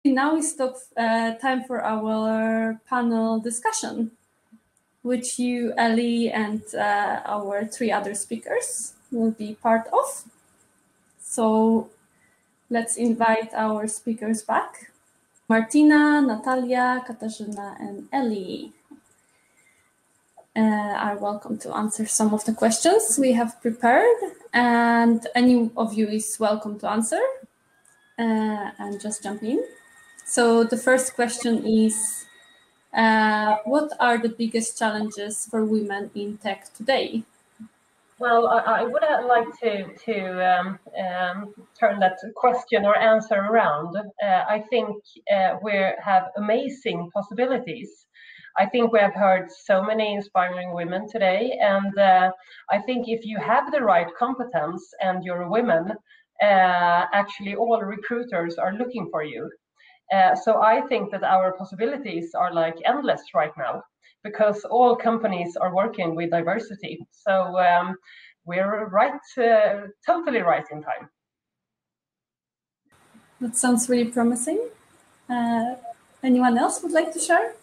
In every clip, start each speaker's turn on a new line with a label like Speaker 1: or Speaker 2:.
Speaker 1: Now is time for our panel discussion, which you, Ellie, and our 3 other speakers will be part of. So let's invite our speakers back. Martina, Natalia, Katarzyna, and Ellie are welcome to answer some of the questions we have prepared, and any of you is welcome to answer and just jump in. So the first question is, what are the biggest challenges for women in tech today?
Speaker 2: Well, I would like to turn that question or answer around. I think we have amazing possibilities. I think we have heard so many inspiring women today, and I think if you have the right competence and you're a woman, actually all recruiters are looking for you. So I think that our possibilities are like endless right now, because all companies are working with diversity. So we're right, totally right in time.
Speaker 1: That sounds really promising. Anyone else would like to share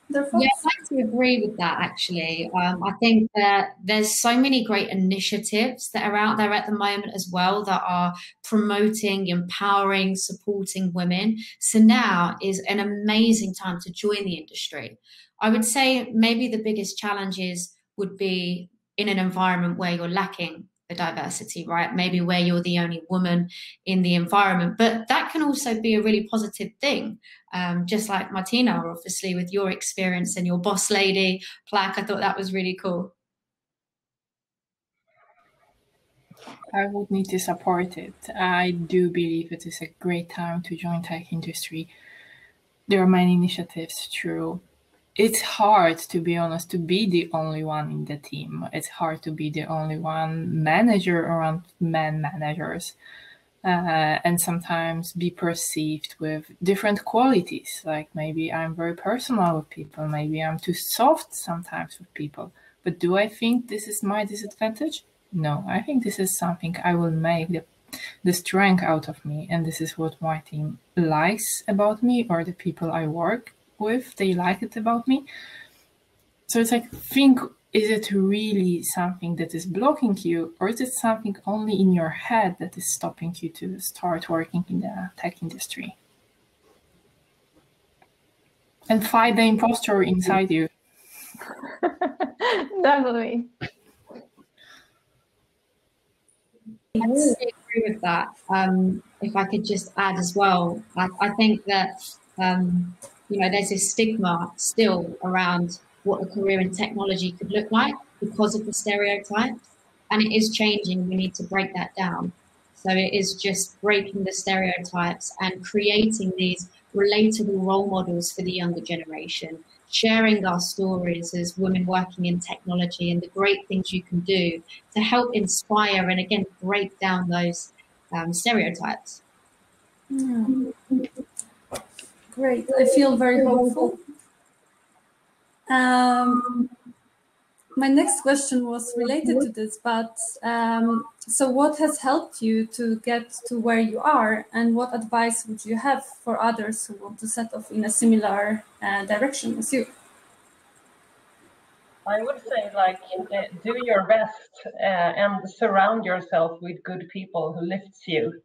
Speaker 1: their thoughts?
Speaker 3: Yeah, I'd like to agree with that, actually. I think that there's so many great initiatives that are out there at the moment as well that are promoting, empowering, supporting women. So now is an amazing time to join the industry. I would say maybe the biggest challenges would be in an environment where you're lacking the diversity, right? Maybe where you're the only woman in the environment, but that can also be a really positive thing. Just like Martina, obviously, with your experience and your boss lady plaque, I thought that was really cool.
Speaker 4: I would need to support it. I do believe it is a great time to join tech industry. There are many initiatives through. It's hard, to be honest, to be the only one in the team. It's hard to be the only one manager around men managers. And sometimes be perceived with different qualities. Like maybe I'm very personal with people, maybe I'm too soft sometimes with people. But do I think this is my disadvantage? No, I think this is something I will make the strength out of me, and this is what my team likes about me, or the people I work with, they like it about me. So it's like, think, is it really something that is blocking you, or is it something only in your head that is stopping you to start working in the tech industry? And fight the imposter inside you.
Speaker 5: Definitely.
Speaker 3: I really agree with that. If I could just add as well, I think that there's this stigma still around what a career in technology could look like because of the stereotypes, and it is changing. We need to break that down. So it is just breaking the stereotypes and creating these relatable role models for the younger generation, sharing our stories as women working in technology and the great things you can do to help inspire and, again, break down those stereotypes.
Speaker 1: Great. I feel very hopeful. My next question was related to this, but so what has helped you to get to where you are, and what advice would you have for others who want to set off in a similar direction as you?
Speaker 2: I would say, like, do your best and surround yourself with good people who lifts you.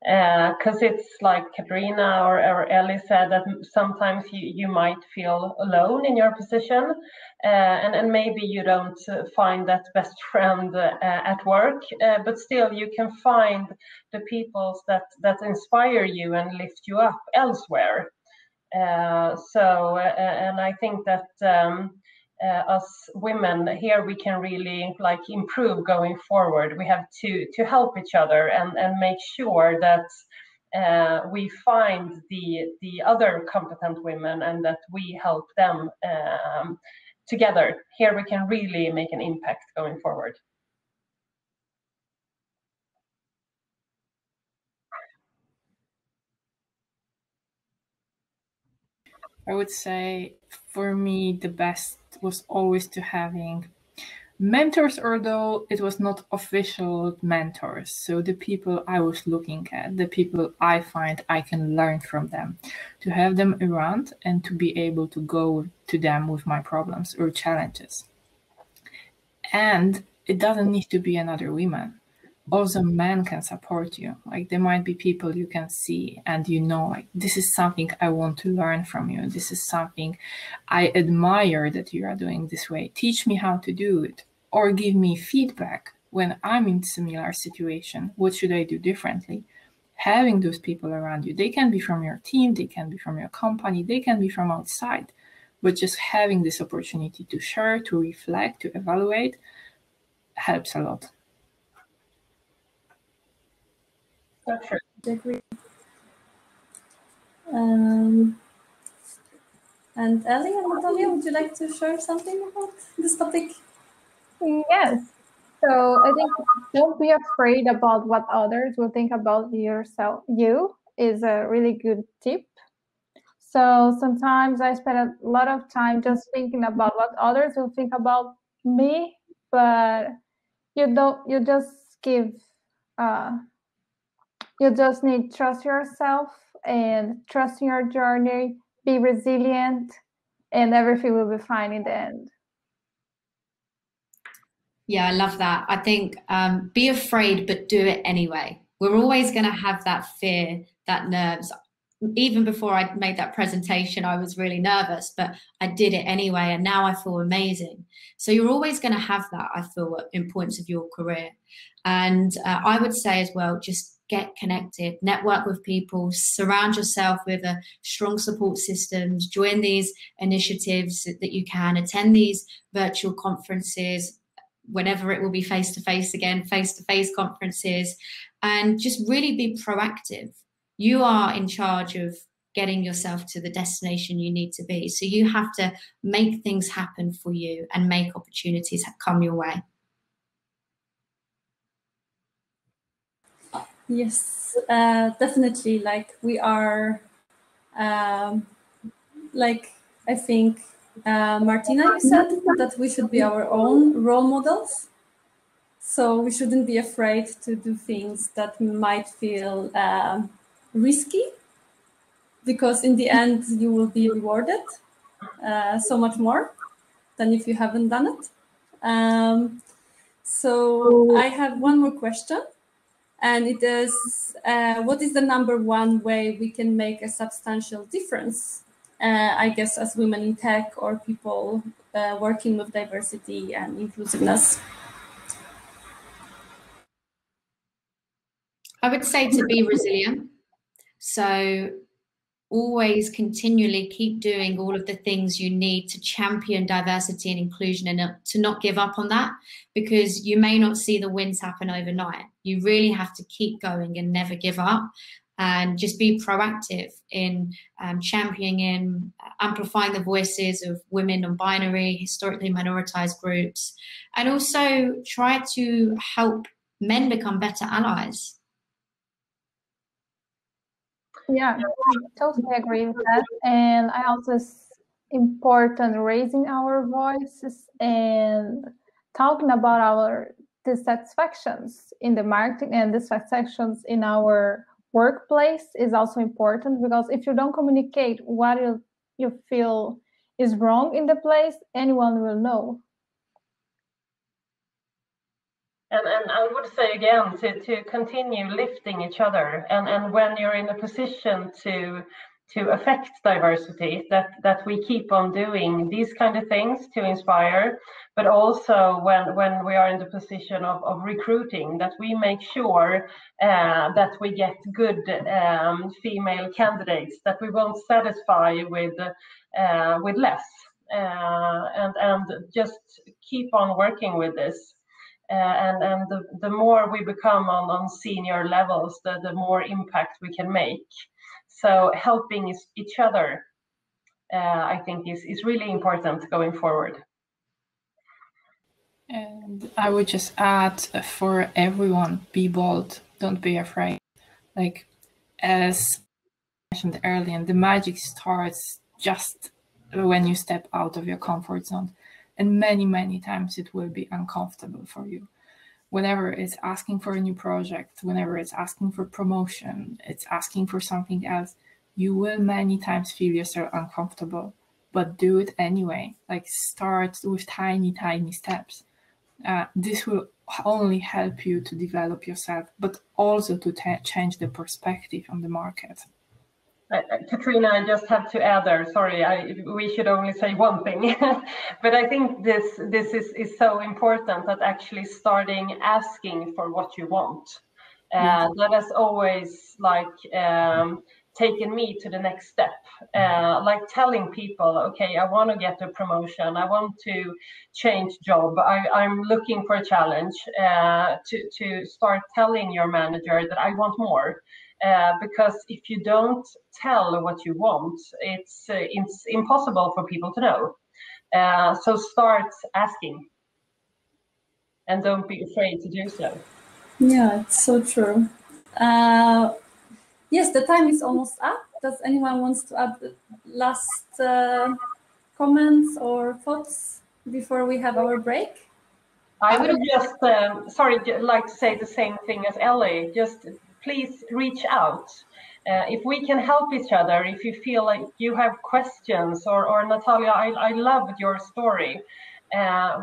Speaker 2: Because it's like Katarina or Ellie said, that sometimes you might feel alone in your position, and maybe you don't find that best friend at work, but still you can find the people that inspire you and lift you up elsewhere. And I think that us women here, we can really like improve going forward. We have to help each other and make sure that we find the other competent women and that we help them together. Here we can really make an impact going forward.
Speaker 4: I would say for me, the best was always to having Mentors, although it was not official mentors, so the people I was looking at, the people I find I can learn from them, to have them around and to be able to go to them with my problems or challenges. And it doesn't need to be another woman. Also, men can support you. Like, there might be people you can see and you know, like, this is something I want to learn from you. This is something I admire that you are doing this way. Teach me how to do it, or give me feedback when I'm in similar situation. What should I do differently? Having those people around you, they can be from your team, they can be from your company, they can be from outside, but just having this opportunity to share, to reflect, to evaluate helps a lot.
Speaker 2: That's true.
Speaker 1: I agree. And Ellie and Natalia, would you like to share something about this topic?
Speaker 5: Yes. So I think don't be afraid about what others will think about yourself. You is a really good tip. So sometimes I spend a lot of time just thinking about what others will think about me, but you just you just need to trust yourself and trust in your journey, be resilient, and everything will be fine in the end.
Speaker 3: Yeah, I love that. I think be afraid, but do it anyway. We're always going to have that fear, that nerves. Even before I made that presentation, I was really nervous, but I did it anyway. And now I feel amazing. So you're always going to have that, I feel, in points of your career. And I would say as well, just get connected, network with people, surround yourself with a strong support systems, join these initiatives that you can, attend these virtual conferences, whenever it will be face-to-face again, face-to-face conferences, and just really be proactive. You are in charge of getting yourself to the destination you need to be. So you have to make things happen for you and make opportunities come your way.
Speaker 1: Yes, definitely. Like we are, like I think, Martina, you said that we should be our own role models. So we shouldn't be afraid to do things that might feel risky, because in the end you will be rewarded so much more than if you haven't done it. So I have one more question, and it is, what is the #1 way we can make a substantial difference, I guess, as women in tech or people working with diversity and inclusiveness?
Speaker 3: I would say to be resilient. So always continually keep doing all of the things you need to champion diversity and inclusion, and to not give up on that, because you may not see the wins happen overnight. You really have to keep going and never give up, and just be proactive in championing, amplifying the voices of women, non-binary, historically minoritized groups, and also try to help men become better allies.
Speaker 5: Yeah, I totally agree with that. And I also, it's important raising our voices and talking about our dissatisfactions in the marketing and dissatisfactions in our workplace is also important, because if you don't communicate what you feel is wrong in the place, anyone will know.
Speaker 2: And I would say again to continue lifting each other, and when you're in a position to affect diversity, that we keep on doing these kind of things to inspire, but also when we are in the position of recruiting, that we make sure that we get good female candidates, that we won't satisfy with less, and just keep on working with this. And the more we become on senior levels, the more impact we can make. So helping each other, I think, is really important going forward.
Speaker 4: And I would just add, for everyone, be bold. Don't be afraid. Like, as mentioned earlier, the magic starts just when you step out of your comfort zone. And many, many times it will be uncomfortable for you. Whenever it's asking for a new project, whenever it's asking for promotion, it's asking for something else, you will many times feel yourself uncomfortable, but do it anyway. Like, start with tiny, tiny steps. This will only help you to develop yourself, but also to change the perspective on the market.
Speaker 2: Katrina, I just have to add there, sorry, we should only say one thing, but I think this is so important, that actually starting asking for what you want. That has always taken me to the next step, like telling people, okay, I want to get a promotion, I want to change job, I'm looking for a challenge, to start telling your manager that I want more. Because if you don't tell what you want, it's impossible for people to know. So start asking, and don't be afraid to do so.
Speaker 1: Yeah, it's so true. Yes, the time is almost up. Does anyone wants to add the last comments or thoughts before we have our break?
Speaker 2: I would just, like to say the same thing as Ellie. Just please reach out. If we can help each other, if you feel like you have questions, or Natalia, I loved your story.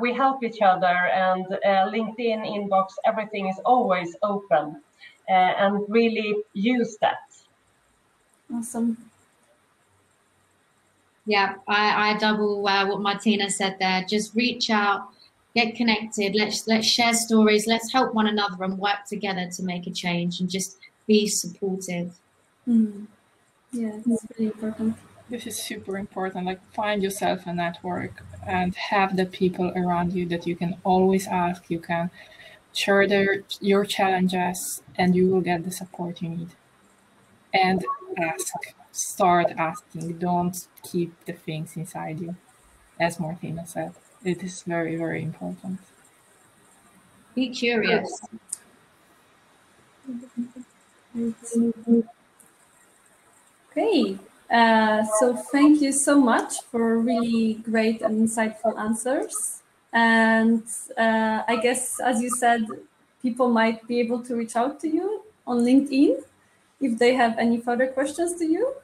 Speaker 2: We help each other, and LinkedIn inbox, everything is always open, and really use that.
Speaker 1: Awesome.
Speaker 3: Yeah, I double what Martina said there. Just reach out, get connected. Let's share stories. Let's help one another and work together to make a change, and just be supportive.
Speaker 1: Yeah, it's really important.
Speaker 4: This is super important. Like, find yourself a network and have the people around you that you can always ask. You can share your challenges, and you will get the support you need. And ask. Start asking. Don't keep the things inside you. As Martina said, it is very, very important.
Speaker 3: Be curious.
Speaker 1: Okay, so thank you so much for really great and insightful answers. And I guess, as you said, people might be able to reach out to you on LinkedIn if they have any further questions to you.